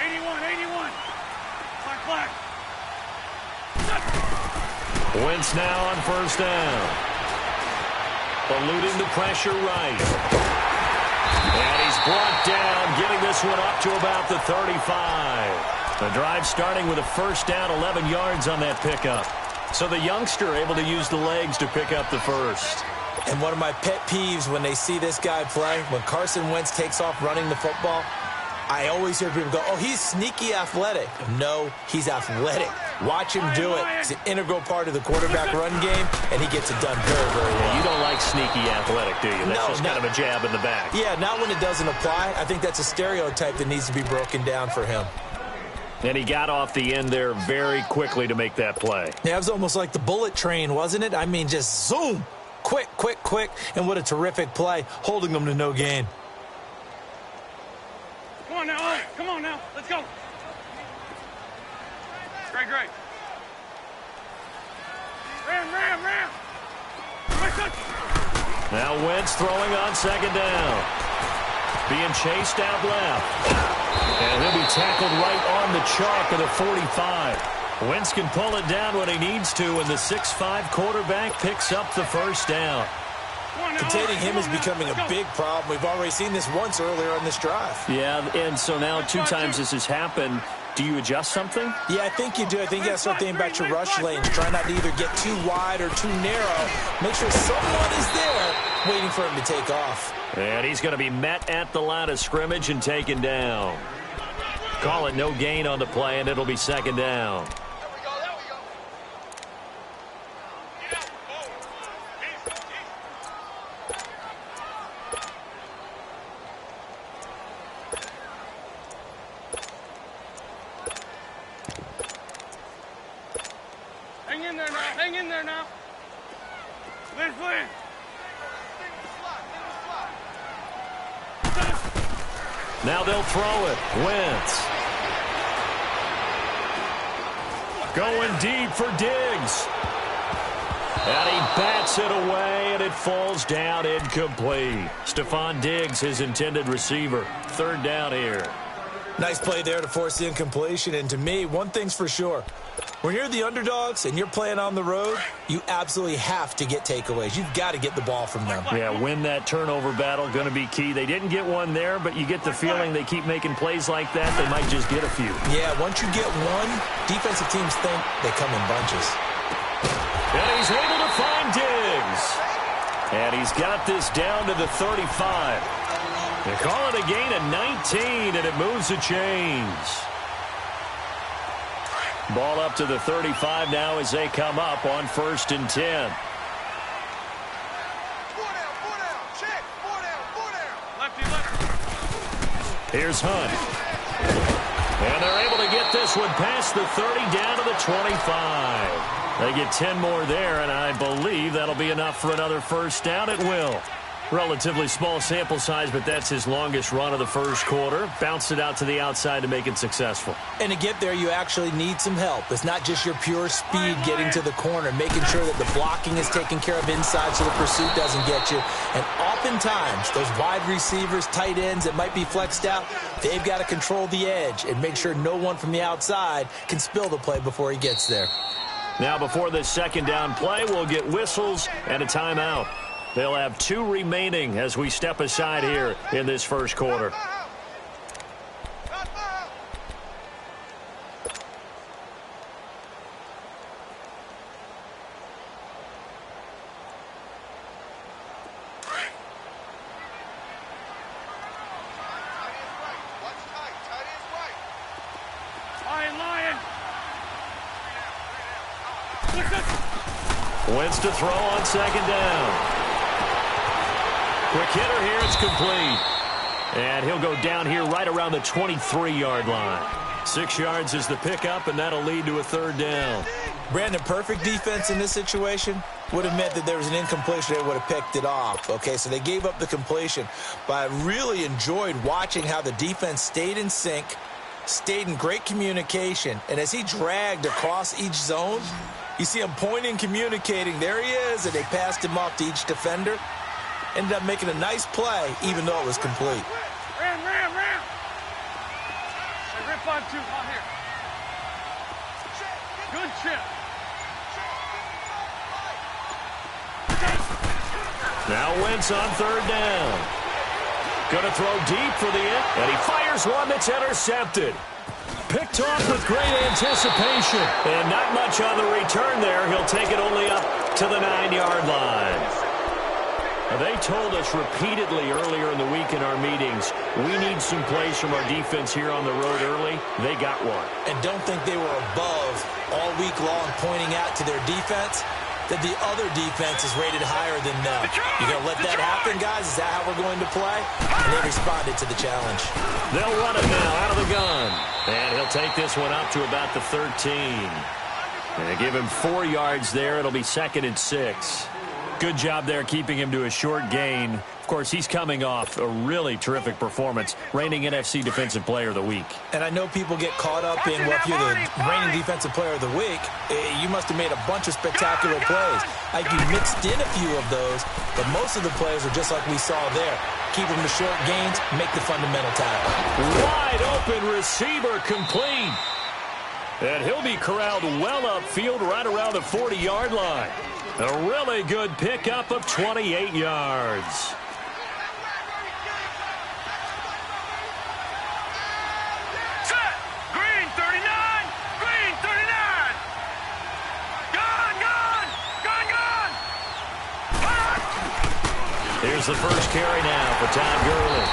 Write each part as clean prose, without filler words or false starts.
81, 81. Flag. Wentz now on first down. Eluding the pressure right. And he's brought down, getting this one up to about the 35. The drive starting with a first down, 11 yards on that pickup. So the youngster able to use the legs to pick up the first. And one of my pet peeves when they see this guy play, when Carson Wentz takes off running the football, I always hear people go, oh, he's sneaky athletic. No, he's athletic. Watch him do it. It's an integral part of the quarterback run game, and he gets it done very, very well. You don't like sneaky athletic, do you? That's just kind of a jab in the back. Yeah, not when it doesn't apply. I think that's a stereotype that needs to be broken down for him. And he got off the end there very quickly to make that play. Yeah, it was almost like the bullet train, wasn't it? I mean, just zoom. Quick, quick, quick. And what a terrific play, holding them to no gain. Come on now, all right. Come on now. Let's go. Great. Ram. Now Wentz throwing on second down. Being chased out left. And he'll be tackled right on the chalk of the 45. Wentz can pull it down when he needs to, and the 6'5" quarterback picks up the first down. Containing him is becoming a big problem. We've already seen this once earlier on this drive. Yeah, and so now 2 times this has happened. Do you adjust something? Yeah, I think you do. I think you got to start thinking about your rush lanes. Try not to either get too wide or too narrow. Make sure someone is there waiting for him to take off. And he's going to be met at the line of scrimmage and taken down. Call it no gain on the play, and it'll be second down. Hang in there now. Lynn. Now they'll throw it. Wentz. Going deep for Diggs. And he bats it away, and it falls down incomplete. Stephon Diggs, his intended receiver. Third down here. Nice play there to force the incompletion. And to me, one thing's for sure. When you're the underdogs and you're playing on the road, you absolutely have to get takeaways. You've got to get the ball from them. Yeah, win that turnover battle, going to be key. They didn't get one there, but you get the feeling they keep making plays like that, they might just get a few. Yeah, once you get one, defensive teams think they come in bunches. And he's able to find Diggs. And he's got this down to the 35. They call it a gain of 19, and it moves the chains. Ball up to the 35 now as they come up on 1st and 10. Here's Hunt. And they're able to get this one past the 30 down to the 25. They get 10 more there, and I believe that'll be enough for another first down. It will. Relatively small sample size, but that's his longest run of the first quarter. Bounced it out to the outside to make it successful. And to get there, you actually need some help. It's not just your pure speed getting to the corner, making sure that the blocking is taken care of inside so the pursuit doesn't get you. And oftentimes, those wide receivers, tight ends that might be flexed out, they've got to control the edge and make sure no one from the outside can spill the play before he gets there. Now, before this second down play, we'll get whistles and a timeout. They'll have 2 remaining as we step aside here in this first quarter. Wentz to throw on second down. Quick hitter here, it's complete. And he'll go down here right around the 23-yard line. 6 yards is the pickup, and that'll lead to a third down. Brandon, perfect defense in this situation would have meant that there was an incompletion. They would have picked it off. Okay, so they gave up the completion. But I really enjoyed watching how the defense stayed in sync, stayed in great communication. And as he dragged across each zone, you see him pointing, communicating. There he is, and they passed him off to each defender. Ended up making a nice play, even though it was complete. Ram. 5-2, hot here. Good chip. Now Wentz on third down. Going to throw deep for the end, and he fires one that's intercepted. Picked off with great anticipation, and not much on the return there. He'll take it only up to the 9-yard line. Now, they told us repeatedly earlier in the week in our meetings, we need some plays from our defense here on the road early. They got one. And don't think they were above all week long pointing out to their defense that the other defense is rated higher than them. You going to let that happen, guys? Is that how we're going to play? And they responded to the challenge. They'll run it now out of the gun. And he'll take this one up to about the 13. And they give him 4 yards there. It'll be 2nd and 6. Good job there keeping him to a short gain. Of course, he's coming off a really terrific performance, reigning NFC Defensive Player of the Week. And I know people get caught up in, well, if you're the reigning Defensive Player of the Week, you must have made a bunch of spectacular plays. Like you mixed in a few of those, but most of the plays are just like we saw there. Keep them to short gains, make the fundamental tackle. Wide open receiver complete. And he'll be corralled well upfield right around the 40-yard line. A really good pickup of 28 yards. Set. Green 39. Green 39. Gone. Here's the first carry now for Todd Gurley.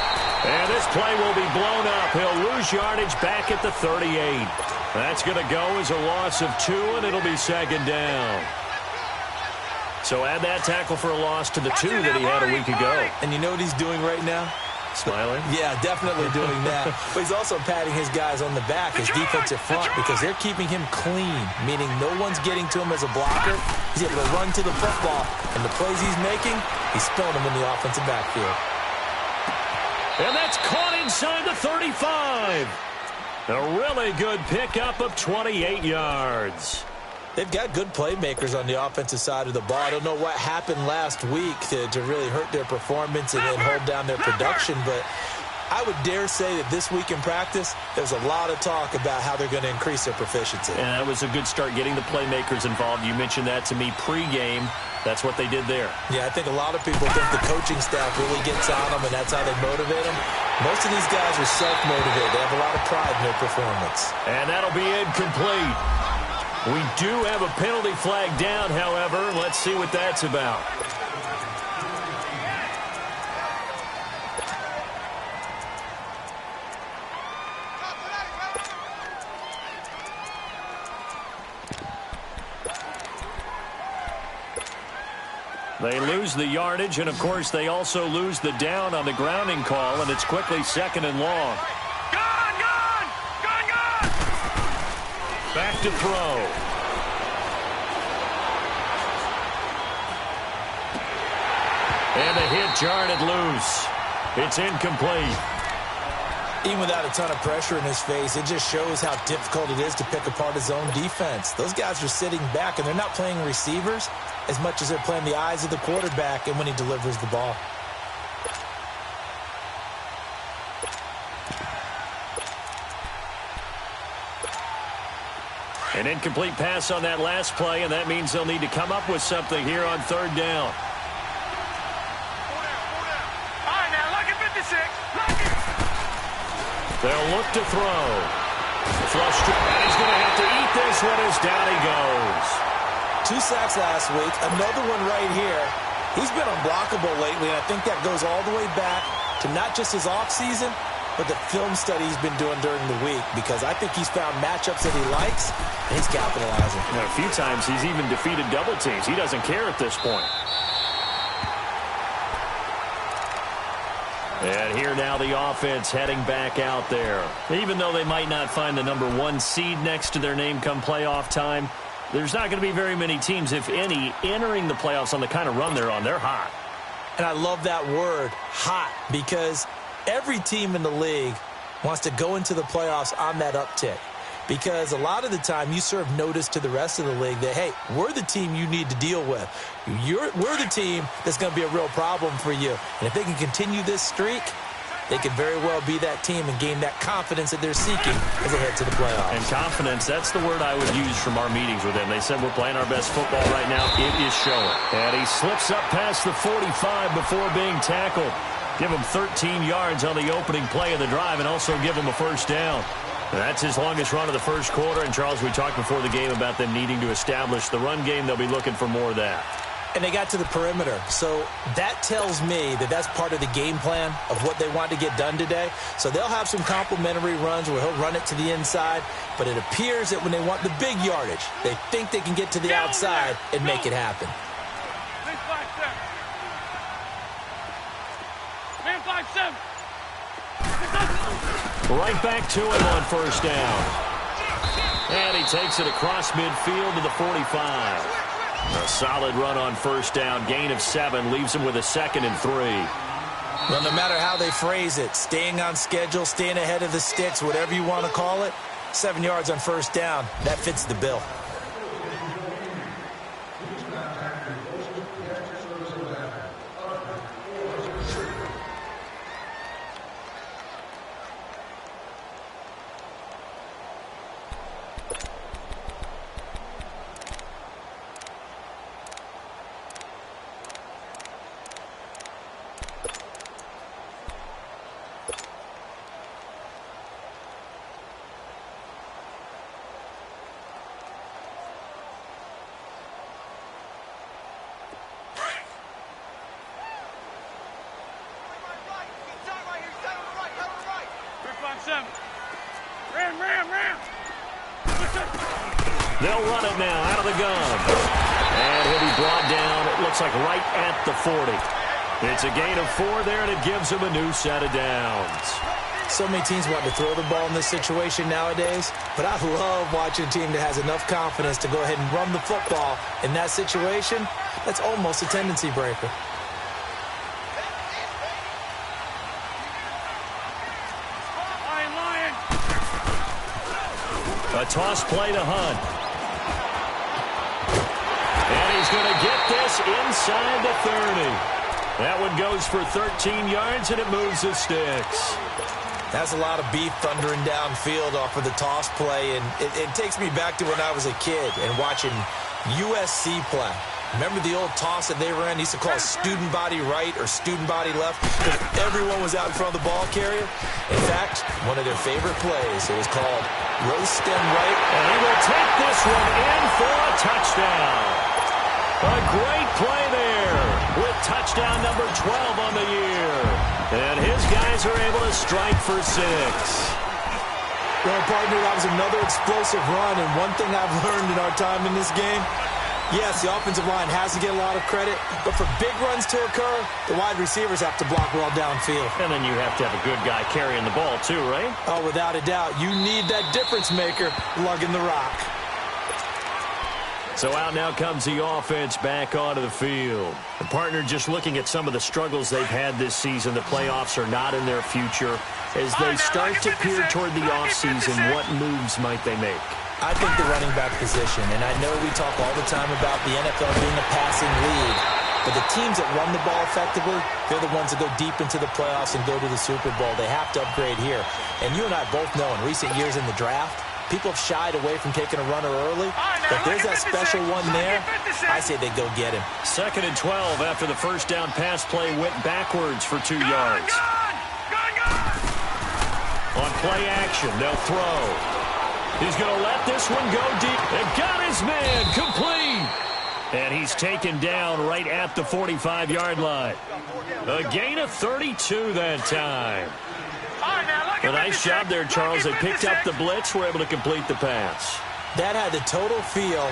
And this play will be blown up. He'll lose yardage back at the 38. That's going to go as a loss of 2, and it'll be 2nd down. So add that tackle for a loss to the 2 that he had a week ago. And you know what he's doing right now? Smiling? Yeah, definitely doing that. But he's also patting his guys on the back, his defensive front, because they're keeping him clean, meaning no one's getting to him as a blocker. He's able to run to the football, and the plays he's making, he's spilling them in the offensive backfield. And that's caught inside the 35. A really good pickup of 28 yards. They've got good playmakers on the offensive side of the ball. I don't know what happened last week to really hurt their performance and hold down their production, but I would dare say that this week in practice, there's a lot of talk about how they're going to increase their proficiency. And that was a good start getting the playmakers involved. You mentioned that to me pregame. That's what they did there. Yeah, I think a lot of people think the coaching staff really gets on them, and that's how they motivate them. Most of these guys are self-motivated. They have a lot of pride in their performance. And that'll be incomplete. We do have a penalty flag down, however. Let's see what that's about. They lose the yardage, and, of course, they also lose the down on the grounding call, and it's quickly 2nd and long. Back to throw. And the hit jarred it loose. It's incomplete. Even without a ton of pressure in his face, it just shows how difficult it is to pick apart his own defense. Those guys are sitting back, and they're not playing receivers as much as they're playing the eyes of the quarterback and when he delivers the ball. An incomplete pass on that last play, and that means they'll need to come up with something here on 3rd down. All right, now, look at 56. Look it. They'll look to throw. And he's going to have to eat this one as down he goes. 2 sacks last week, another one right here. He's been unblockable lately, and I think that goes all the way back to not just his offseason, but the film study he's been doing during the week, because I think he's found matchups that he likes, and he's capitalizing. And a few times he's even defeated double teams. He doesn't care at this point. And here now the offense heading back out there. Even though they might not find the number 1 seed next to their name come playoff time, there's not going to be very many teams, if any, entering the playoffs on the kind of run they're on. They're hot. And I love that word, hot, because every team in the league wants to go into the playoffs on that uptick, because a lot of the time you serve notice to the rest of the league that, hey, we're the team you need to deal with. We're the team that's going to be a real problem for you. And if they can continue this streak, they could very well be that team and gain that confidence that they're seeking as they head to the playoffs. And confidence, that's the word I would use from our meetings with them. They said we're playing our best football right now. It is showing. And he slips up past the 45 before being tackled. Give him 13 yards on the opening play of the drive and also give him a first down. That's his longest run of the first quarter. And, Charles, we talked before the game about them needing to establish the run game. They'll be looking for more of that. And they got to the perimeter. So that tells me that that's part of the game plan of what they want to get done today. So they'll have some complimentary runs where he'll run it to the inside. But it appears that when they want the big yardage, they think they can get to the outside and make it happen. Man 5-7. Right back to him on first down. And he takes it across midfield to the 45. A solid run on first down. Gain of 7 leaves him with a 2nd and 3. Well, no matter how they phrase it, staying on schedule, staying ahead of the sticks, whatever you want to call it, 7 yards on first down, that fits the bill. Ram. They'll run it now out of the gun. And he'll be brought down, it looks like right at the 40. It's a gain of 4 there, and it gives him a new set of downs. So many teams want to throw the ball in this situation nowadays, but I love watching a team that has enough confidence to go ahead and run the football in that situation. That's almost a tendency breaker. A toss play to Hunt. And he's going to get this inside the 30. That one goes for 13 yards, and it moves the sticks. That's a lot of beef thundering downfield off of the toss play, and it takes me back to when I was a kid and watching USC play. Remember the old toss that they ran? They used to call it student body right or student body left because everyone was out in front of the ball carrier. In fact, one of their favorite plays, it was called roast stem right. And he will take this one in for a touchdown. A great play there with touchdown number 12 on the year. And his guys are able to strike for 6. Well, partner, that was another explosive run, and one thing I've learned in our time in this game, yes, the offensive line has to get a lot of credit, but for big runs to occur, the wide receivers have to block well downfield. And then you have to have a good guy carrying the ball too, right? Oh, without a doubt. You need that difference maker lugging the rock. So out now comes the offense back onto the field. The partner just looking at some of the struggles they've had this season. The playoffs are not in their future. As they start to peer toward the offseason, what moves might they make? I think the running back position, and I know we talk all the time about the NFL being a passing league, but the teams that run the ball effectively, they're the ones that go deep into the playoffs and go to the Super Bowl. They have to upgrade here. And you and I both know in recent years in the draft, people have shied away from taking a runner early, but there's that special one there. I say they go get him. 2nd and 12 after the first down pass play went backwards for 2 yards. On play action, they'll throw. He's going to let this one go deep. And got his man complete. And he's taken down right at the 45-yard line. A gain of 32 that time. A nice job there, Charles. They picked up the blitz, were able to complete the pass. That had the total feel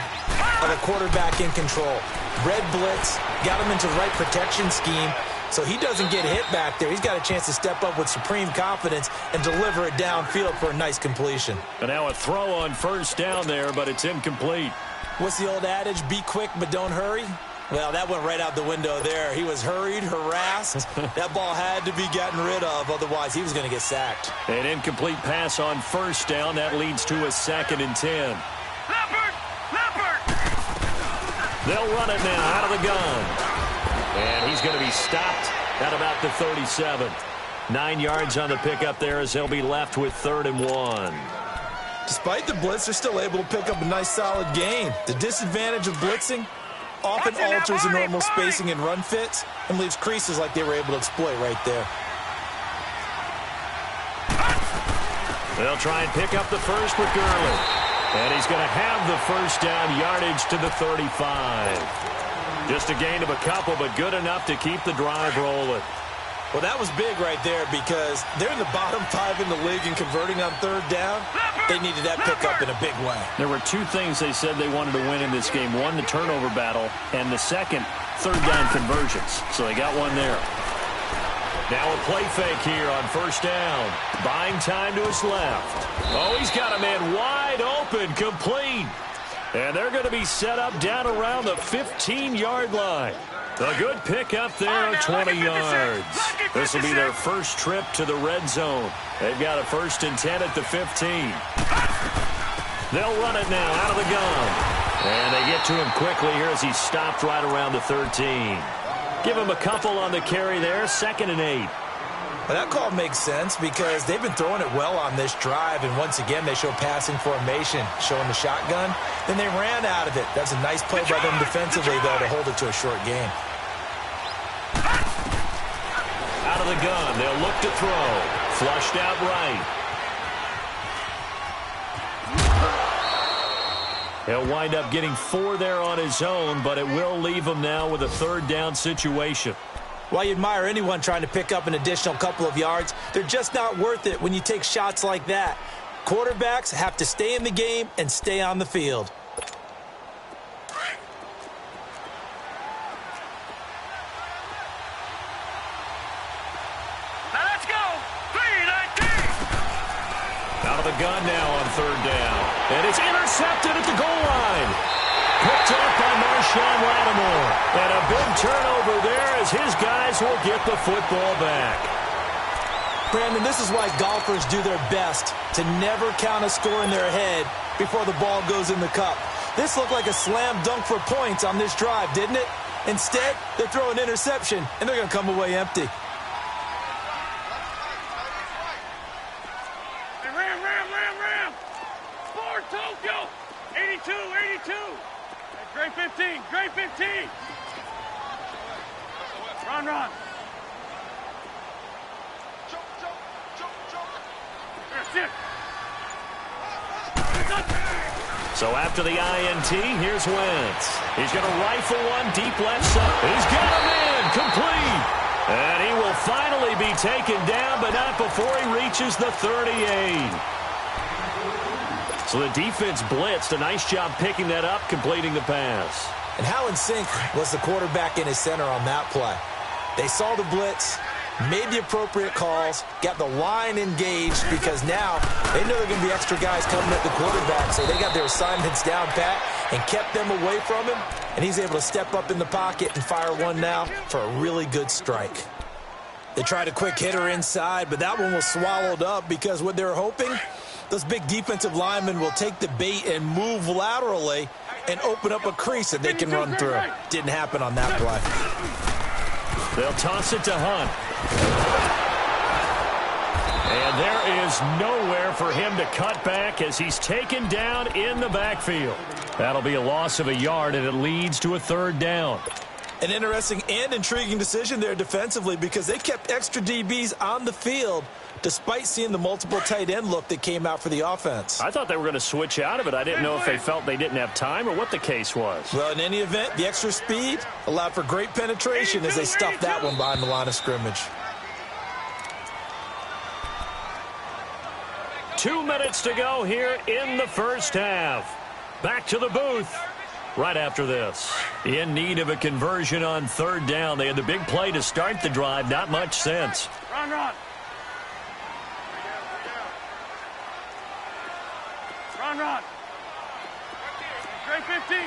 of a quarterback in control. Red blitz, got him into the right protection scheme, so he doesn't get hit back there. He's got a chance to step up with supreme confidence and deliver it downfield for a nice completion. And now a throw on first down there, but it's incomplete. What's the old adage? Be quick, but don't hurry. Well, that went right out the window there. He was hurried, harassed. That ball had to be gotten rid of, otherwise he was going to get sacked. An incomplete pass on first down. That leads to a 2nd and 10. Leopard! They'll run it now out of the gun. And he's going to be stopped at about the 37. 9 yards on the pickup there as they'll be left with 3rd and 1. Despite the blitz, they're still able to pick up a nice, solid gain. The disadvantage of blitzing often alters the normal spacing and run fits and leaves creases like they were able to exploit right there. They'll try and pick up the first with Gurley. And he's going to have the first down, yardage to the 35. Just a gain of a couple, but good enough to keep the drive rolling. Well, that was big right there because they're in the bottom 5 in the league and converting on 3rd down. They needed that pickup in a big way. There were 2 things they said they wanted to win in this game. One, the turnover battle, and the second, 3rd down conversions. So they got one there. Now a play fake here on 1st down. Buying time to his left. Oh, he's got a man wide open, complete. And they're going to be set up down around the 15-yard line. A good pickup there, 20 yards. This will be their first trip to the red zone. They've got a 1st and 10 at the 15. They'll run it now out of the gun. And they get to him quickly here as he stopped right around the 13. Give him a couple on the carry there, 2nd and 8. Well, that call makes sense because they've been throwing it well on this drive, and once again they show passing formation, showing the shotgun. Then they ran out of it. That's a nice play by them defensively, though, to hold it to a short game. Out of the gun, they'll look to throw. Flushed out right. He'll wind up getting 4 there on his own, but it will leave him now with a 3rd down situation. While you admire anyone trying to pick up an additional couple of yards, they're just not worth it when you take shots like that. Quarterbacks have to stay in the game and stay on the field. Now let's go. 3-19. Out of the gun now on 3rd down. And it's intercepted at the goal line. Picked up by Marshawn Lattimore. And a big turnover there as his guys will get the football back. Brandon, this is why golfers do their best to never count a score in their head before the ball goes in the cup. This looked like a slam dunk for points on this drive, didn't it? Instead, they throw an interception, and they're going to come away empty. Ram. Forward, Tokyo. 82. Great 15. Run. So after the INT, here's Wentz. He's going to rifle one deep left side. He's got him in, complete. And he will finally be taken down, but not before he reaches the 38. So the defense blitzed. A nice job picking that up, completing the pass. And how in sync was the quarterback and his center on that play? They saw the blitz, made the appropriate calls, got the line engaged because now they know there are going to be extra guys coming at the quarterback, so they got their assignments down pat and kept them away from him, and he's able to step up in the pocket and fire one now for a really good strike. They tried a quick hitter inside, but that one was swallowed up because what they're hoping, those big defensive linemen will take the bait and move laterally and open up a crease that they can run through. Didn't happen on that play. They'll toss it to Hunt. And there is nowhere for him to cut back as he's taken down in the backfield. That'll be a loss of a yard, and it leads to a 3rd down. An interesting and intriguing decision there defensively because they kept extra DBs on the field despite seeing the multiple tight end look that came out for the offense. I thought they were going to switch out of it. I didn't know if they felt they didn't have time or what the case was. Well, in any event, the extra speed allowed for great penetration as they stuffed that one behind the line of scrimmage. 2 minutes to go here in the first half. Back to the booth right after this. In need of a conversion on 3rd down. They had the big play to start the drive. Not much sense. Run. Great 15.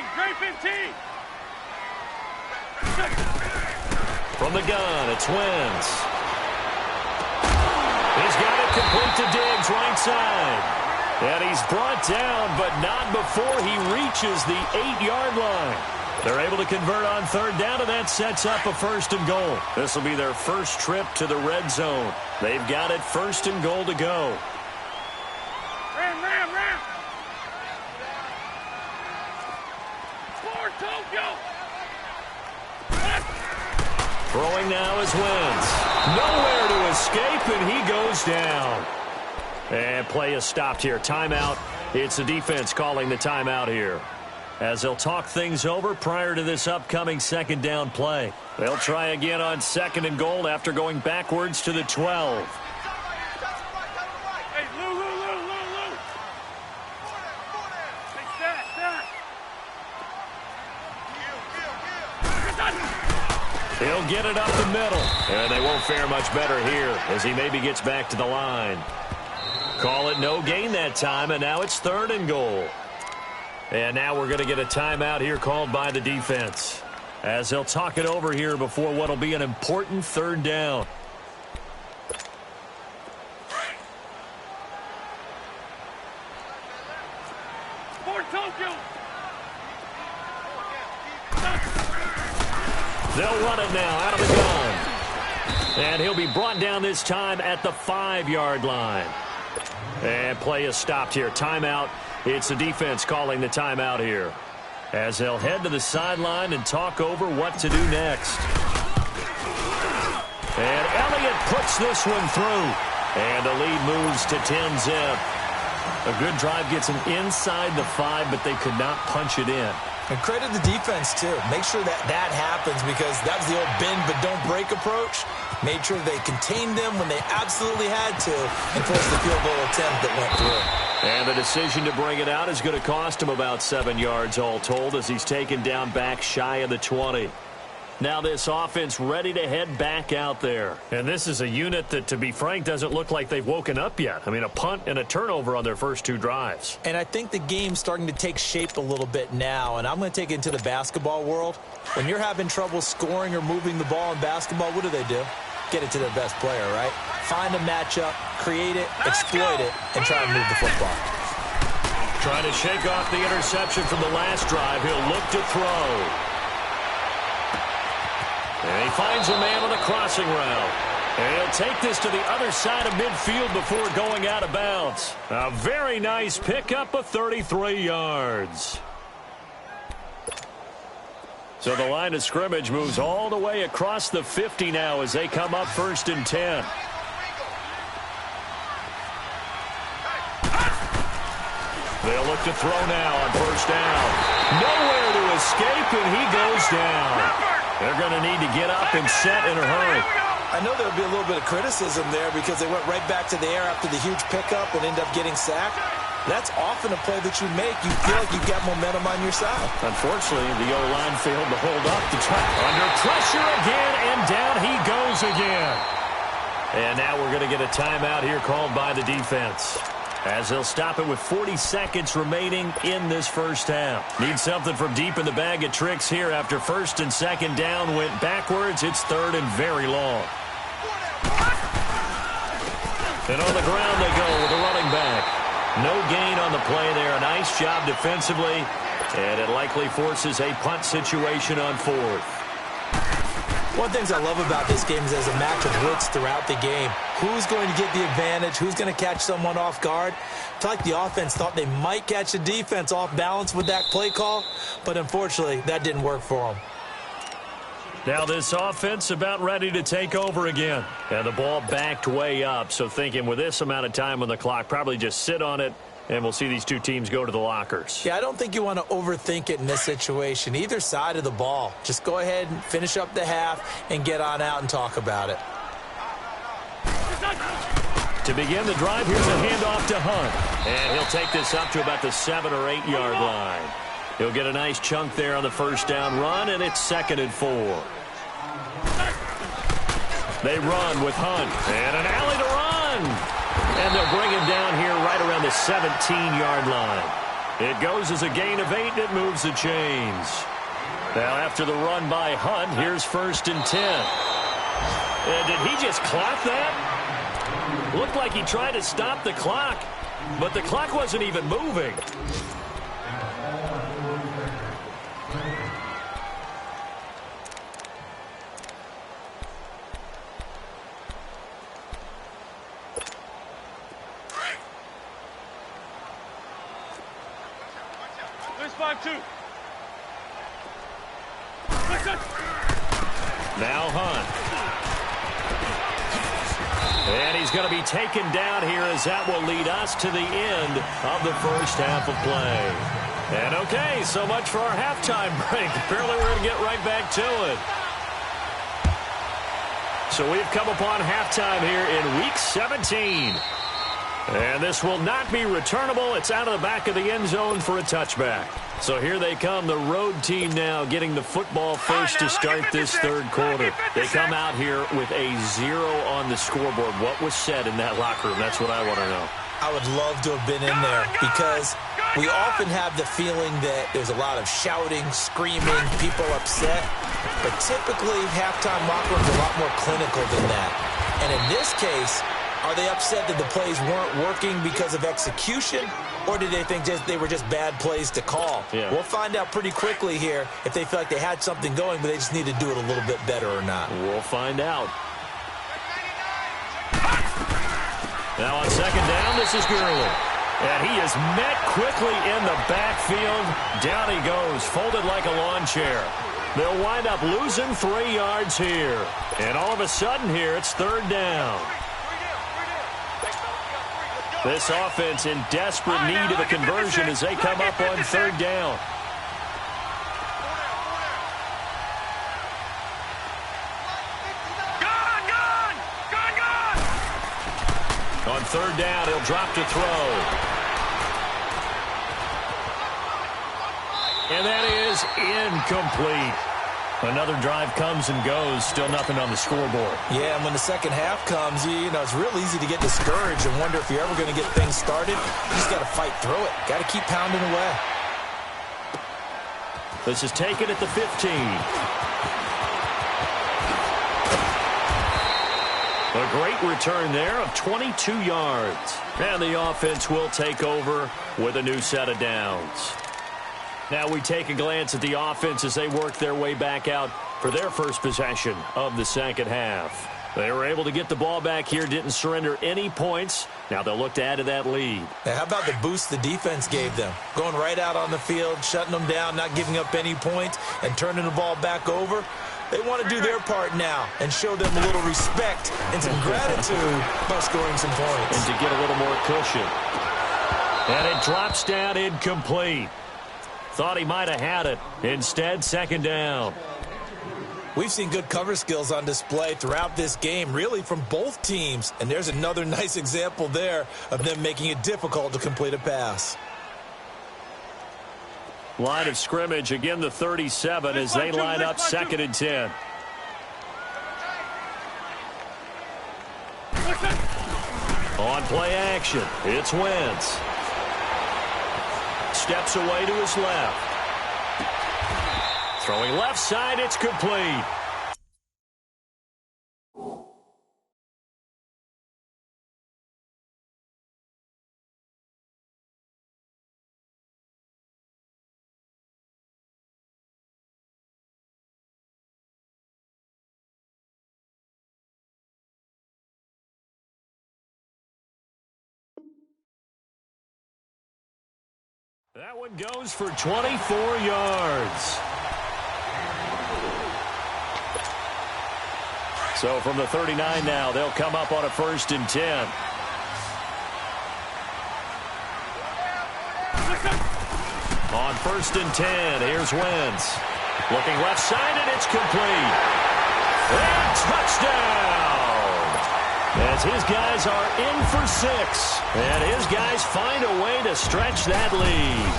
From the gun, it's Wentz. He's got it complete to Diggs, right side. And he's brought down, but not before he reaches the 8-yard line. They're able to convert on third down, and that sets up a 1st and goal. This will be their first trip to the red zone. They've got it 1st and goal to go. Ram, ram, ram. For Tokyo. Throwing now is Wentz. Nowhere to escape, and he goes down. And play is stopped here. Timeout. It's the defense calling the timeout here, as they'll talk things over prior to this upcoming 2nd down play. They'll try again on 2nd and goal after going backwards to the 12. Hey, Lou. Hey, stat. He'll get it up the middle, and they won't fare much better here as he maybe gets back to the line. Call it no gain that time, and now it's 3rd and goal. And now we're going to get a timeout here called by the defense, as they'll talk it over here before what will be an important 3rd down. For Tokyo. They'll run it now out of the gun. And he'll be brought down this time at the 5-yard line. And play is stopped here. Timeout. It's the defense calling the timeout here, as they'll head to the sideline and talk over what to do next. And Elliott puts this one through. And the lead moves to 10-zip. A good drive gets them inside the 5, but they could not punch it in. And credit the defense, too. Make sure that happens, because that was the old bend but don't break approach. Made sure they contained them when they absolutely had to and forced the field goal attempt that went through. And the decision to bring it out is going to cost him about 7 yards all told, as he's taken down back shy of the 20. Now this offense ready to head back out there. And this is a unit that, to be frank, doesn't look like they've woken up yet. I mean, a punt and a turnover on their first 2 drives. And I think the game's starting to take shape a little bit now, and I'm going to take it into the basketball world. When you're having trouble scoring or moving the ball in basketball, what do? Get it to their best player, right? Find a matchup, create it, exploit it, and try to move the football. Trying to shake off the interception from the last drive. He'll look to throw. And he finds a man on a crossing route. And he'll take this to the other side of midfield before going out of bounds. A very nice pickup of 33 yards. So the line of scrimmage moves all the way across the 50 now as they come up 1st and 10. They'll look to throw now on 1st down. Nowhere to escape, and he goes down. They're going to need to get up and set in a hurry. I know there'll be a little bit of criticism there because they went right back to the air after the huge pickup and end up getting sacked. That's often a play that you make. You feel like you've got momentum on your side. Unfortunately, the O-line failed to hold up the try. Under pressure again, and down he goes again. And now we're going to get a timeout here called by the defense, as they'll stop it with 40 seconds remaining in this first half. Need something from deep in the bag of tricks here after 1st and 2nd down went backwards. It's 3rd and very long. And on the ground they go with the running back. No gain on the play there. A nice job defensively, and it likely forces a punt situation on 4th. One of the things I love about this game is there's a match of wits throughout the game. Who's going to get the advantage? Who's going to catch someone off guard? I feel like the offense thought they might catch the defense off balance with that play call, but unfortunately, that didn't work for them. Now this offense about ready to take over again. And the ball backed way up, so thinking with this amount of time on the clock, probably just sit on it, and we'll see these two teams go to the lockers. Yeah, I don't think you want to overthink it in this situation. Either side of the ball. Just go ahead and finish up the half and get on out and talk about it. To begin the drive, here's a handoff to Hunt. And he'll take this up to about the 7 or 8 yard line. He'll get a nice chunk there on the first down run, and it's 2nd and 4. They run with Hunt, and an alley to run. And they'll bring him down here right around the 17-yard line. It goes as a gain of 8, and it moves the chains. Now after the run by Hunt, here's 1st and 10. Did he just clock that? Looked like he tried to stop the clock. but the clock wasn't even moving. There's 5-2. Now Hunt. And he's going to be taken down here as that will lead us to the end of the first half of play. And okay, so much for our halftime break. Apparently we're going to get right back to it. So we've come upon halftime here in Week 17. And this will not be returnable. It's out of the back of the end zone for a touchback. So here they come, the road team now getting the football first to start this third quarter. They come out here with a 0 on the scoreboard. What was said in that locker room? That's what I want to know. I would love to have been in there because we often have the feeling that there's a lot of shouting, screaming, people upset. But typically, halftime locker rooms are a lot more clinical than that. And in this case, are they upset that the plays weren't working because of execution? Or did they think they were just bad plays to call? Yeah. We'll find out pretty quickly here if they feel like they had something going, but they just need to do it a little bit better or not. We'll find out. Now on second down, this is Gurley. And he is met quickly in the backfield. Down he goes, folded like a lawn chair. They'll wind up losing 3 yards here. And all of a sudden here, it's third down. This offense in desperate need of a conversion as they come up on third down. On third down, he'll drop to throw. And that is incomplete. Another drive comes and goes, still nothing on the scoreboard. Yeah, and when the second half comes, you know, it's real easy to get discouraged and wonder if you're ever going to get things started. You just got to fight through it. Got to keep pounding away. This is taken at the 15. A great return there of 22 yards. And the offense will take over with a new set of downs. Now we take a glance at the offense as they work their way back out for their first possession of the second half. They were able to get the ball back here, didn't surrender any points. Now they'll look to add to that lead. Now, how about the boost the defense gave them? Going right out on the field, shutting them down, not giving up any points, and turning the ball back over. They want to do their part now and show them a little respect and some gratitude by scoring some points. And to get a little more cushion. And it drops down incomplete. Thought he might have had it. Instead, second down. We've seen good cover skills on display throughout this game, really from both teams. And there's another nice example there of them making it difficult to complete a pass. Line of scrimmage, again the 37 as they line up second and 10. On play action, it's Wentz. Steps away to his left. Throwing left side, it's complete. That one goes for 24 yards. So from the 39 now, they'll come up on a first and 10. On first and 10, here's Wentz. Looking left side, and it's complete. And touchdown! As his guys are in for 6. And his guys find a way to stretch that lead.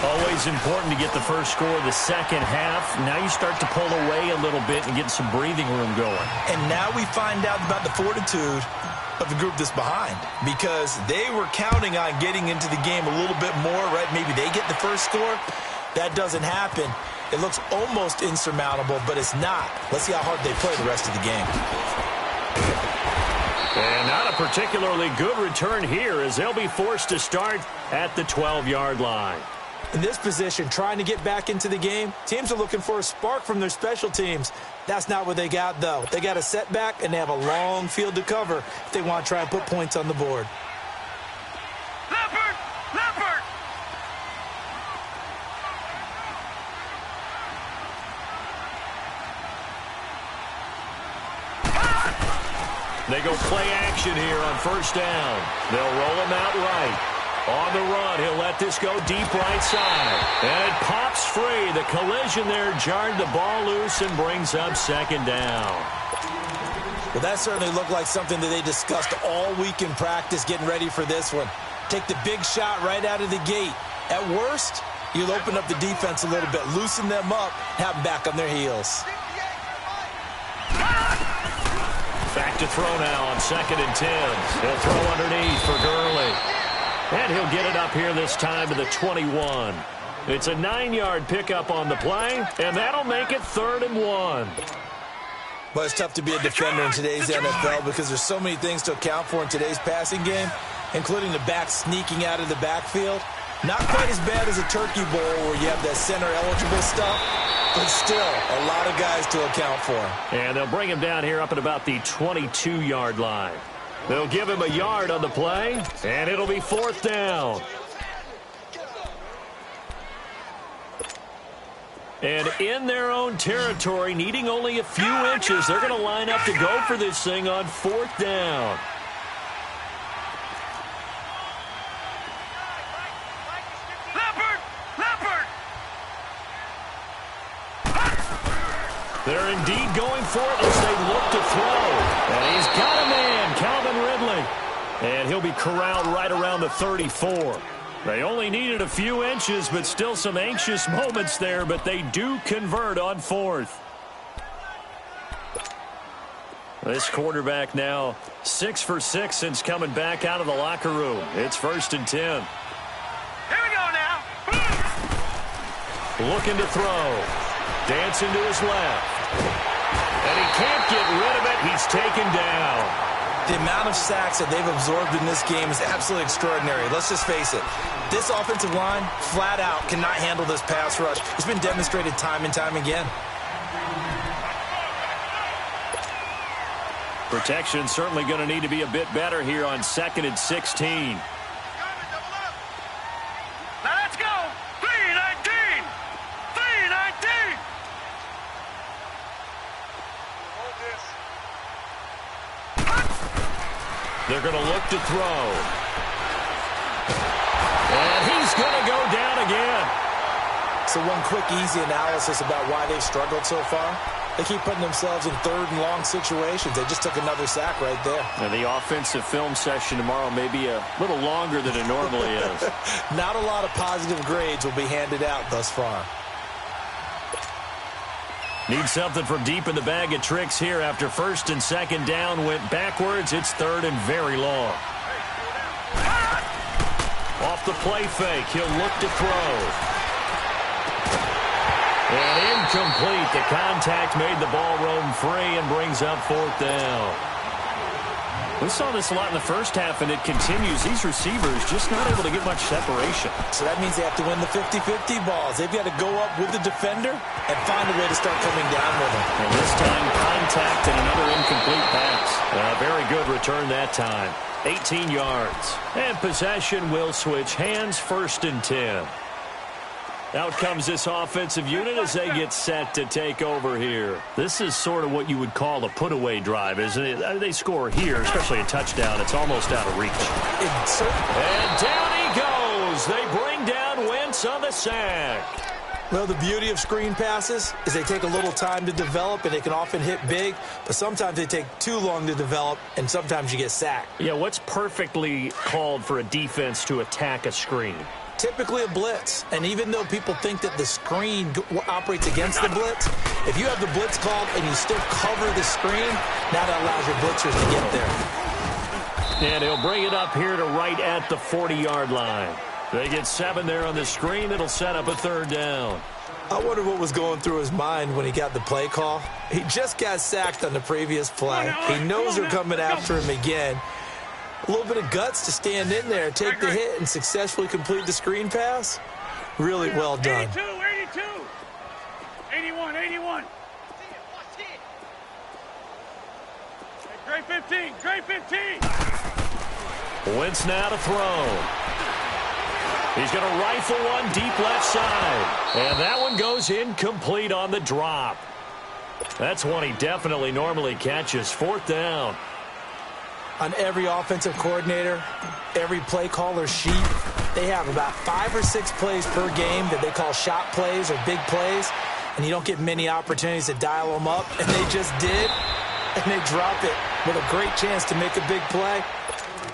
Always important to get the first score of the second half. Now you start to pull away a little bit and get some breathing room going. And now we find out about the fortitude of the group that's behind, because they were counting on getting into the game a little bit more, right? Maybe they get the first score. That doesn't happen. It looks almost insurmountable, but it's not. Let's see how hard they play the rest of the game. And not a particularly good return here as they'll be forced to start at the 12-yard line. In this position, trying to get back into the game, teams are looking for a spark from their special teams. That's not what they got, though. They got a setback, and they have a long field to cover if they want to try and put points on the board. Leopard! Leopard! They go play action here on first down. They'll roll him out right. On the run, he'll let this go deep right side. And it pops free. The collision there jarred the ball loose and brings up second down. Well, that certainly looked like something that they discussed all week in practice getting ready for this one. Take the big shot right out of the gate. At worst, you'll open up the defense a little bit, loosen them up, have them back on their heels. Back to throw now on 2nd and 10. He'll throw underneath for Gurley. And he'll get it up here this time to the 21. It's a 9-yard pickup on the play, and that'll make it 3rd and 1. But it's tough to be a defender in today's NFL because there's so many things to account for in today's passing game, including the back sneaking out of the backfield. Not quite as bad as a turkey bowl where you have that center-eligible stuff, but still a lot of guys to account for. And they'll bring him down here up at about the 22-yard line. They'll give him a yard on the play, and it'll be 4th down. And in their own territory, needing only a few inches, they're going to line up to go for this thing on 4th down. Leopard! Leopard! They're indeed going for it as they look to throw. And he's got a man, Calvin Ridley. And he'll be corralled right around the 34. They only needed a few inches, but still some anxious moments there, but they do convert on 4th. This quarterback now 6 for 6 since coming back out of the locker room. It's 1st and 10. Here we go now! Looking to throw. Dancing to his left. And he can't get rid of it. He's taken down. The amount of sacks that they've absorbed in this game is absolutely extraordinary. Let's just face it. This offensive line, flat out, cannot handle this pass rush. It's been demonstrated time and time again. Protection certainly going to need to be a bit better here on 2nd and 16. Now let's go! 3-19! 3-19! Hold this. They're going to look to throw. And he's going to go down again. So one quick, easy analysis about why they've struggled so far. They keep putting themselves in 3rd and long situations. They just took another sack right there. And the offensive film session tomorrow may be a little longer than it normally is. Not a lot of positive grades will be handed out thus far. Need something from deep in the bag of tricks here after 1st and 2nd down went backwards. It's 3rd and very long. Off the play fake, he'll look to throw. And incomplete. The contact made the ball roam free and brings up 4th down. We saw this a lot in the first half, and it continues. These receivers just not able to get much separation. So that means they have to win the 50-50 balls. They've got to go up with the defender and find a way to start coming down with him. And this time, contact and another incomplete pass. A very good return that time. 18 yards. And possession will switch hands, 1st and 10. Out comes this offensive unit as they get set to take over here. This is sort of what you would call a put-away drive, isn't it? They score here, especially a touchdown. It's almost out of reach. And down he goes. They bring down Wentz on the sack. Well, the beauty of screen passes is they take a little time to develop, and they can often hit big, but sometimes they take too long to develop, and sometimes you get sacked. Yeah, what's perfectly called for a defense to attack a screen? Typically a blitz, and even though people think that the screen operates against the blitz, if you have the blitz called and you still cover the screen, now that allows your blitzers to get there. And he'll bring it up here to right at the 40-yard line. They get 7 there on the screen. It'll set up a 3rd down. I wonder what was going through his mind when he got the play call. He just got sacked on the previous play. He knows they're coming after him again. A little bit of guts to stand in there, take the hit, and successfully complete the screen pass. Really well done. 82, 81, 81. Great 15, great 15. Wentz now to throw. He's going to rifle one deep left side. And that one goes incomplete on the drop. That's one he definitely normally catches. 4th down. On every offensive coordinator, every play caller sheet, they have about 5 or 6 plays per game that they call shot plays or big plays, and you don't get many opportunities to dial them up, and they just did, and they drop it with a great chance to make a big play.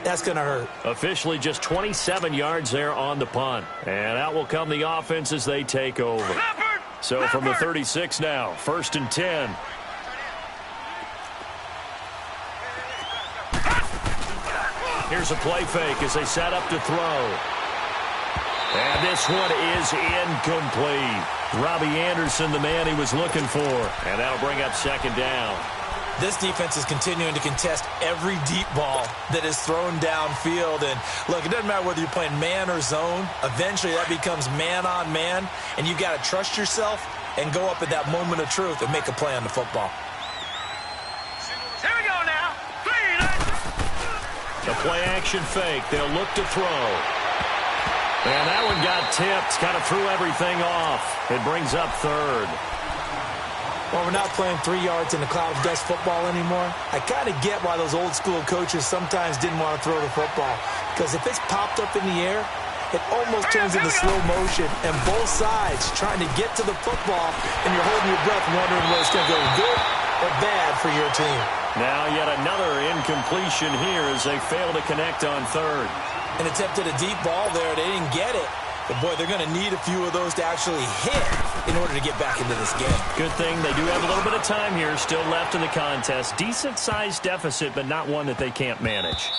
That's going to hurt. Officially just 27 yards there on the punt. And out will come the offense as they take over. So from the 36 now, 1st and 10. Here's a play fake as they set up to throw. And this one is incomplete. Robbie Anderson, the man he was looking for. And that'll bring up 2nd down. This defense is continuing to contest every deep ball that is thrown downfield. And, look, it doesn't matter whether you're playing man or zone. Eventually, that becomes man on man, and you've got to trust yourself and go up at that moment of truth and make a play on the football. Here we go now. 3, 9. The play-action fake. They'll look to throw. And that one got tipped. Kind of threw everything off. It brings up 3rd. Well, we're not playing 3 yards in the cloud of dust football anymore. I kind of get why those old school coaches sometimes didn't want to throw the football. Because if it's popped up in the air, it almost turns into slow motion. And both sides trying to get to the football, and you're holding your breath wondering whether it's going to go good or bad for your team. Now yet another incompletion here as they fail to connect on 3rd. An attempt at a deep ball there. They didn't get it. But, boy, they're going to need a few of those to actually hit in order to get back into this game. Good thing they do have a little bit of time here still left in the contest. Decent-sized deficit, but not one that they can't manage.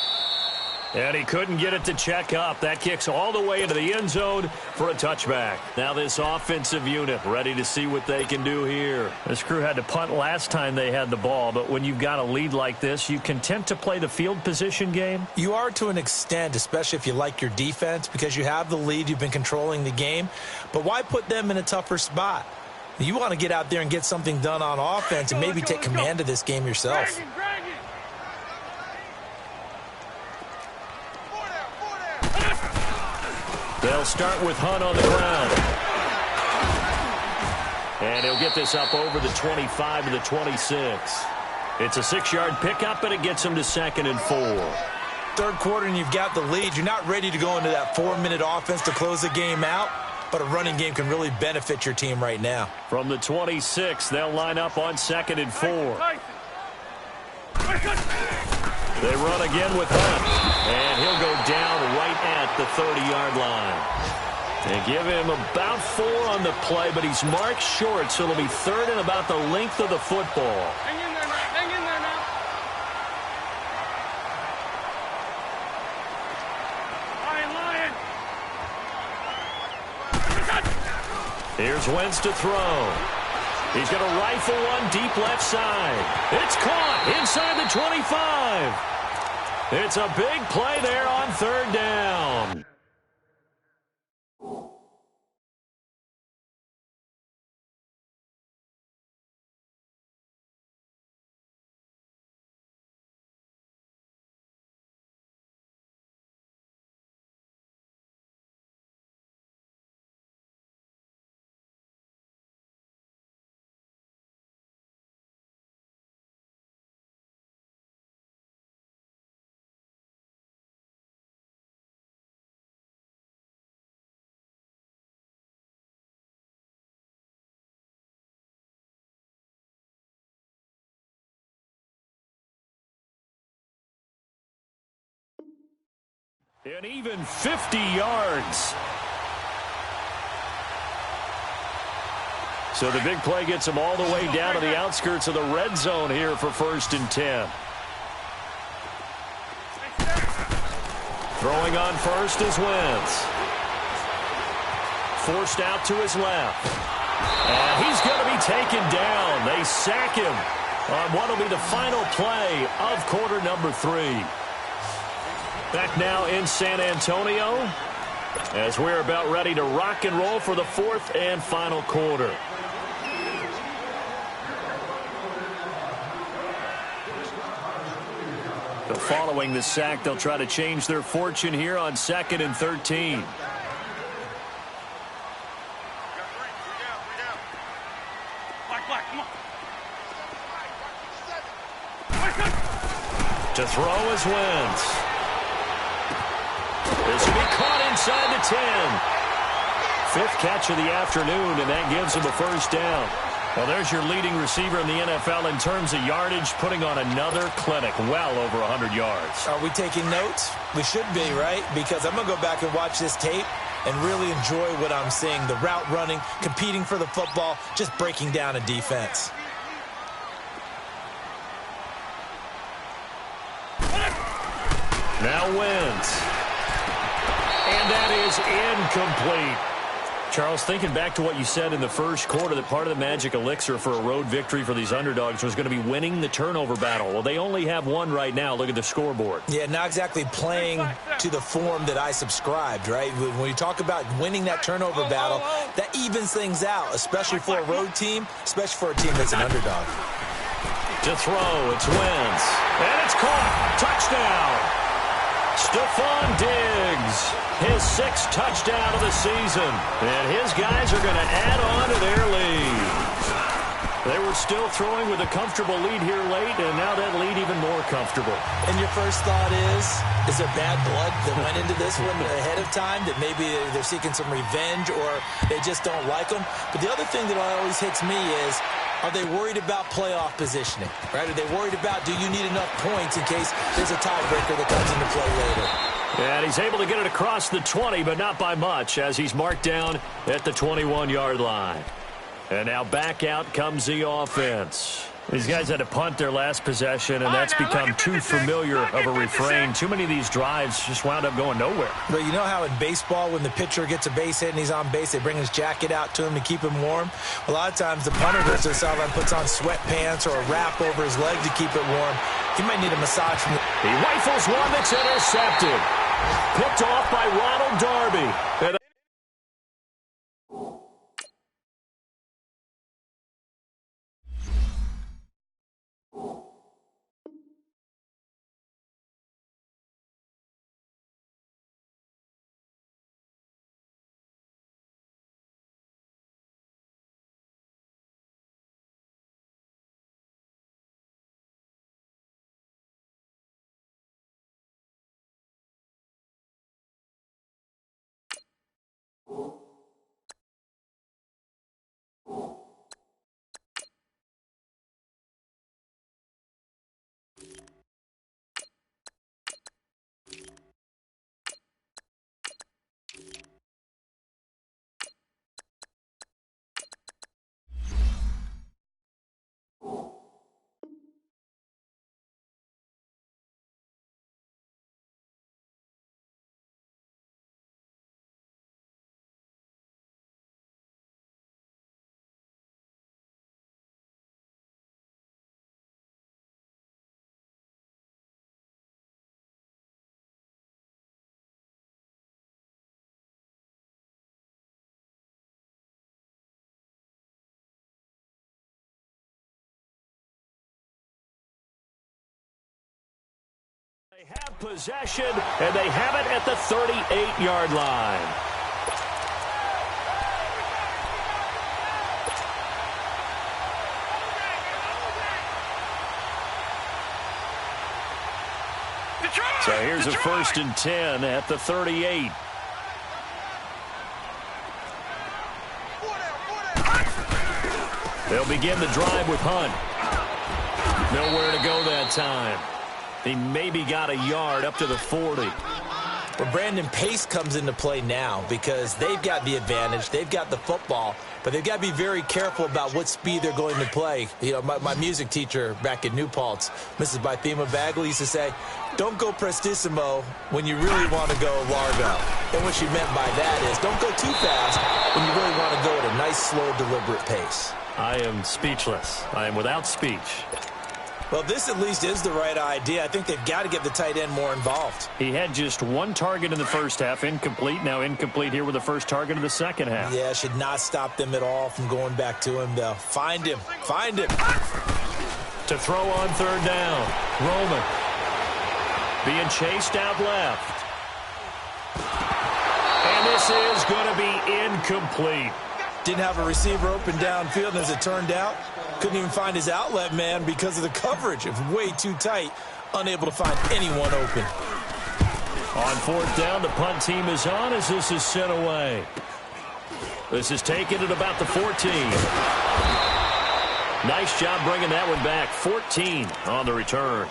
And he couldn't get it to check up. That kicks all the way into the end zone for a touchback. Now this offensive unit ready to see what they can do here. This crew had to punt last time they had the ball, but when you've got a lead like this, you content to play the field position game? You are to an extent, especially if you like your defense, because you have the lead, you've been controlling the game. But why put them in a tougher spot? You want to get out there and get something done on offense and maybe take command of this game yourself. They'll start with Hunt on the ground. And he'll get this up over the 25 to the 26. It's a 6-yard pickup, and it gets him to 2nd and 4. 3rd quarter, and you've got the lead. You're not ready to go into that 4-minute offense to close the game out, but a running game can really benefit your team right now. From the 26, they'll line up on 2nd and 4. They run again with Hunt, and he'll go down right at the 30-yard line. They give him about 4 on the play, but he's marked short, so it'll be 3rd and about the length of the football. Hang in there now. Hang in there now. Lion. Here's Wentz to throw. He's going to rifle one deep left side. It's caught inside the 25. It's a big play there on 3rd down. An even 50 yards. So the big play gets them all the way down to the outskirts of the red zone here for 1st and 10. Throwing on first is Wentz. Forced out to his left. And he's going to be taken down. They sack him on what will be the final play of quarter number 3. Back now in San Antonio as we're about ready to rock and roll for the 4th and final quarter. Following the sack, they'll try to change their fortune here on 2nd and 13. To throw is Wentz. This will be caught inside the 10. 5th catch of the afternoon, and that gives him a first down. Well, there's your leading receiver in the NFL in terms of yardage, putting on another clinic, well over 100 yards. Are we taking notes? We should be, right? Because I'm going to go back and watch this tape and really enjoy what I'm seeing. The route running, competing for the football, just breaking down a defense. Now Wentz. And that is incomplete. Charles, thinking back to what you said in the first quarter, that part of the magic elixir for a road victory for these underdogs was going to be winning the turnover battle. Well, they only have one right now. Look at the scoreboard. Yeah, not exactly playing to the form that I subscribed, right? When you talk about winning that turnover battle, that evens things out, especially for a road team, especially for a team that's an underdog. To throw, it's Wentz. And it's caught. Touchdown. Stephon Diggs, his 6th touchdown of the season. And his guys are going to add on to their lead. They were still throwing with a comfortable lead here late, and now that lead even more comfortable. And your first thought is there bad blood that went into this one ahead of time, that maybe they're seeking some revenge or they just don't like them? But the other thing that always hits me is, are they worried about playoff positioning, right? Are they worried about, do you need enough points in case there's a tiebreaker that comes into play later? And he's able to get it across the 20, but not by much, as he's marked down at the 21-yard line. And now back out comes the offense. These guys had to punt their last possession, and that's become too familiar of a refrain. Too many of these drives just wound up going nowhere. But you know how in baseball, when the pitcher gets a base hit and he's on base, they bring his jacket out to him to keep him warm? A lot of times the punter goes to the sideline, puts on sweatpants or a wrap over his leg to keep it warm. He might need a massage from the... He rifles one that's intercepted. Picked off by Ronald Darby. And they have possession, and they have it at the 38-yard line. So here's a 1st and 10 at the 38. They'll begin the drive with Hunt. Nowhere to go that time. He maybe got a yard up to the 40. Well, Brandon, pace comes into play now because they've got the advantage. They've got the football, but they've got to be very careful about what speed they're going to play. You know, my music teacher back in New Paltz, Mrs. Bythema Bagley, used to say, don't go prestissimo when you really want to go largo. And what she meant by that is don't go too fast when you really want to go at a nice, slow, deliberate pace. I am speechless. I am without speech. Well, this at least is the right idea. I think they've got to get the tight end more involved. He had just one target in the first half, incomplete. Now incomplete here with the first target of the second half. Yeah, should not stop them at all from going back to him, though. Find him. Find him. To throw on third down. Roman being chased out left. And this is going to be incomplete. Didn't have a receiver open downfield, and as it turned out, couldn't even find his outlet man because of the coverage. It was way too tight, unable to find anyone open. On fourth down, the punt team is on as this is sent away. This is taken at about the 14. Nice job bringing that one back. 14 on the return.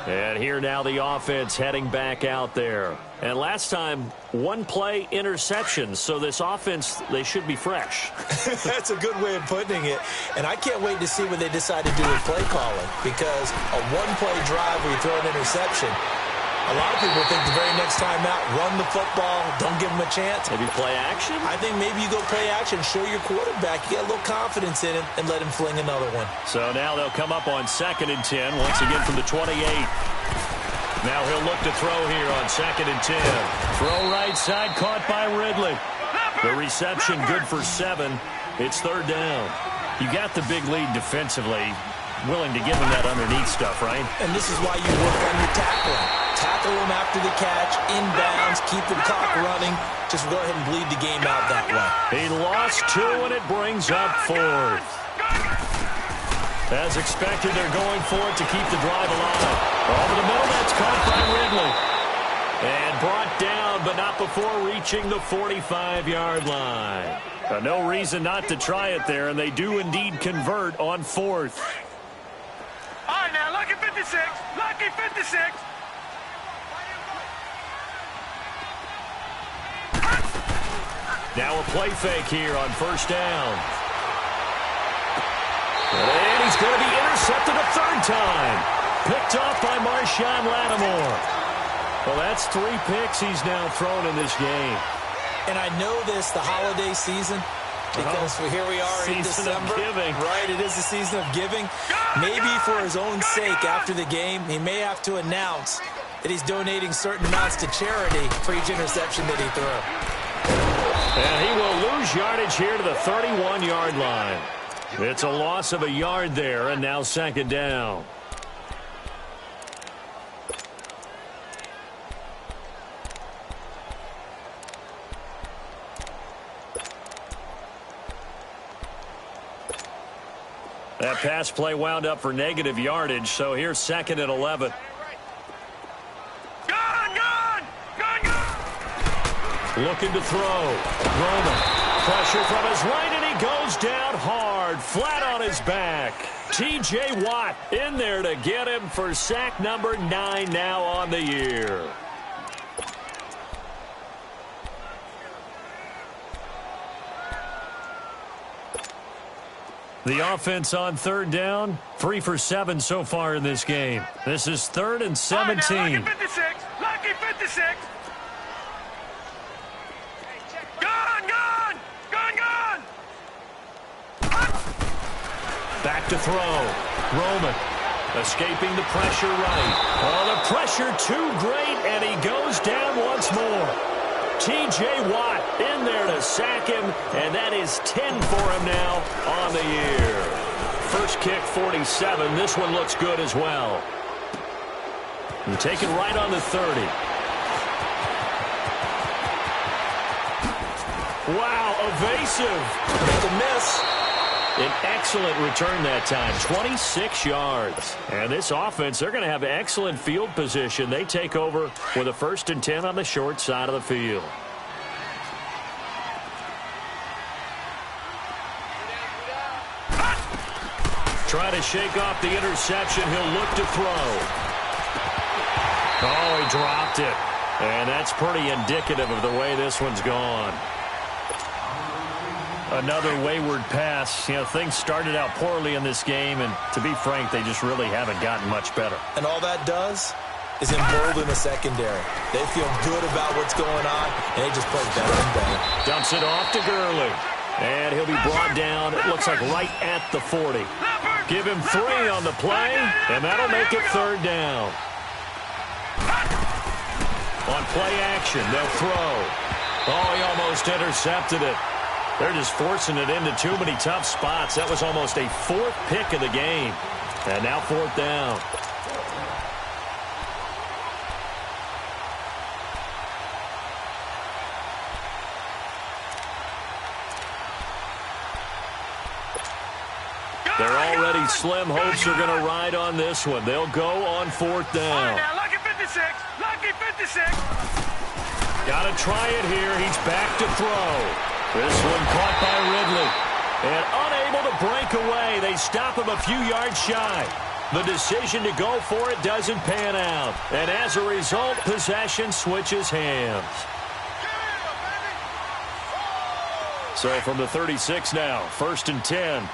And here now the offense heading back out there. And last time, one play interception. So this offense, they should be fresh. That's a good way of putting it. And I can't wait to see what they decide to do with play calling. Because a one-play drive where you throw an interception, a lot of people think the very next time out, run the football, don't give them a chance. Maybe play action? I think maybe you go play action, show your quarterback, you get a little confidence in him, and let him fling another one. So now they'll come up on 2nd and 10, once again from the 28. Now he'll look to throw here on 2nd and 10. Throw right side, caught by Ridley. The reception good for 7. It's third down. You got the big lead defensively. Willing to give him that underneath stuff, right? And this is why you work on your tackling. Tackle him after the catch, inbounds, keep the clock running. Just go ahead and bleed the game out that way. He lost 2, and it brings up 4th. As expected, they're going for it to keep the drive alive. Over the middle, that's caught by Ridley. And brought down, but not before reaching the 45-yard line. No reason not to try it there, and they do indeed convert on 4th. All right, now, lucky 56. Lucky 56. Now a play fake here on first down. And he's going to be intercepted a third time. Picked off by Marshawn Lattimore. Well, that's 3 picks he's now thrown in this game. And I know this, the holiday season, because here we are in December. Right, it is the season of giving. Maybe for his own sake, after the game, he may have to announce that he's donating certain amounts to charity for each interception that he threw. And he will lose yardage here to the 31-yard line. It's a loss of a yard there, and now 2nd down. That pass play wound up for negative yardage, so here's 2nd and 11. Looking to throw. Roman. Pressure from his right, and he goes down hard, flat on his back. T.J. Watt in there to get him for sack number 9 now on the year. The offense on third down, 3 for 7 so far in this game. This is 3rd and 17. Lucky 56. Lucky 56. Back to throw. Roman escaping the pressure right. Oh, the pressure too great, and he goes down once more. T.J. Watt in there to sack him, and that is 10 for him now on the year. First kick, 47. This one looks good as well. And taken right on the 30. Wow, evasive. Make a miss. An excellent return that time, 26 yards. And this offense, they're going to have excellent field position. They take over with a 1st and 10 on the short side of the field. Try to shake off the interception. He'll look to throw. Oh, he dropped it. And that's pretty indicative of the way this one's gone. Another wayward pass. You know, things started out poorly in this game, and to be frank, they just really haven't gotten much better. And all that does, is embolden the secondary. They feel good about what's going on, and they just play better and better. Dumps it off to Gurley. And he'll be brought down, it looks like right at the 40. Give him 3 on the play, and that'll make it 3rd down. On play action, they'll throw. Oh, he almost intercepted it. They're just forcing it into too many tough spots. That was almost a 4th pick of the game. And now 4th down. They're already slim hopes are going to ride on this one. They'll go on 4th down. Now, lucky 56. Lucky 56. Got to try it here. He's back to throw. This one caught by Ridley. And unable to break away. They stop him a few yards shy. The decision to go for it doesn't pan out. And as a result, possession switches hands. So from the 36 now, 1st and 10.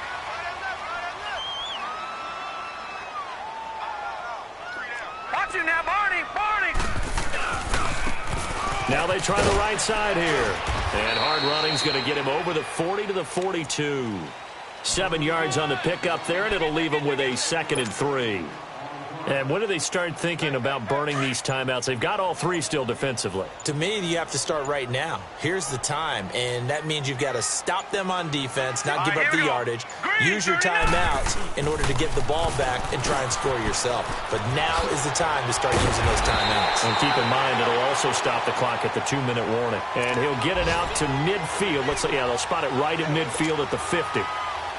Now, Barney. Now they try the right side here. And hard running's going to get him over the 40 to the 42. 7 yards on the pickup there, and it'll leave him with a 2nd and 3. And when do they start thinking about burning these timeouts? They've got all 3 still defensively. To me, you have to start right now. Here's the time, and that means you've got to stop them on defense, not give up the yardage, use your timeouts in order to get the ball back and try and score yourself. But now is the time to start using those timeouts. And keep in mind, it'll also stop the clock at the 2-minute warning. And he'll get it out to midfield. They'll spot it right at midfield at the 50.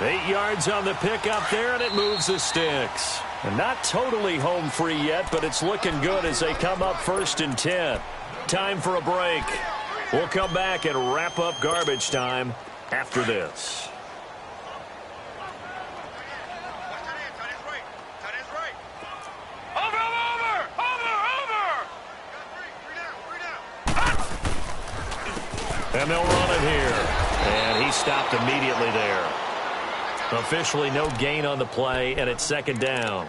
8 yards on the pickup there, and it moves the sticks. And not totally home free yet, but it's looking good as they come up 1st and 10. Time for a break. We'll come back and wrap up garbage time after this. And they'll run it here. And he stopped immediately there. Officially no gain on the play, and it's 2nd down.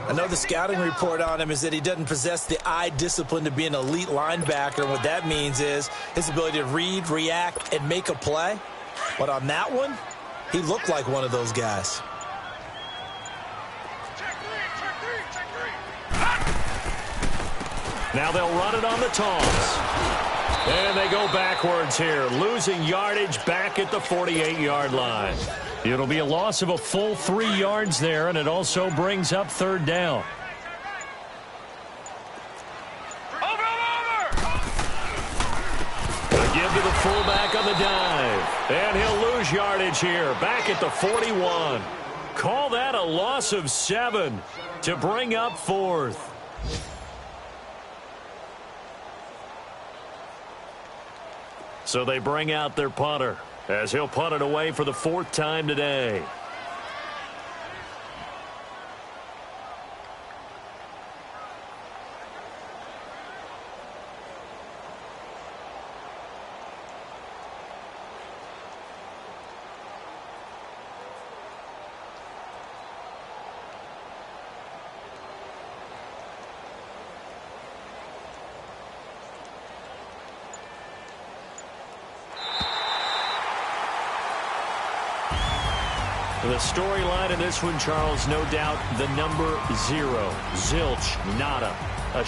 I know the scouting report on him is that he doesn't possess the eye discipline to be an elite linebacker. And what that means is his ability to read, react, and make a play. But on that one, he looked like one of those guys. Now they'll run it on the toss. And they go backwards here, losing yardage back at the 48-yard line. It'll be a loss of a full 3 yards there, and it also brings up 3rd down. A give to the fullback on the dive. And he'll lose yardage here, back at the 41. Call that a loss of 7 to bring up 4th. So they bring out their punter as he'll punt it away for the 4th time today. The storyline in this one, Charles, no doubt the number 0, zilch, nada. A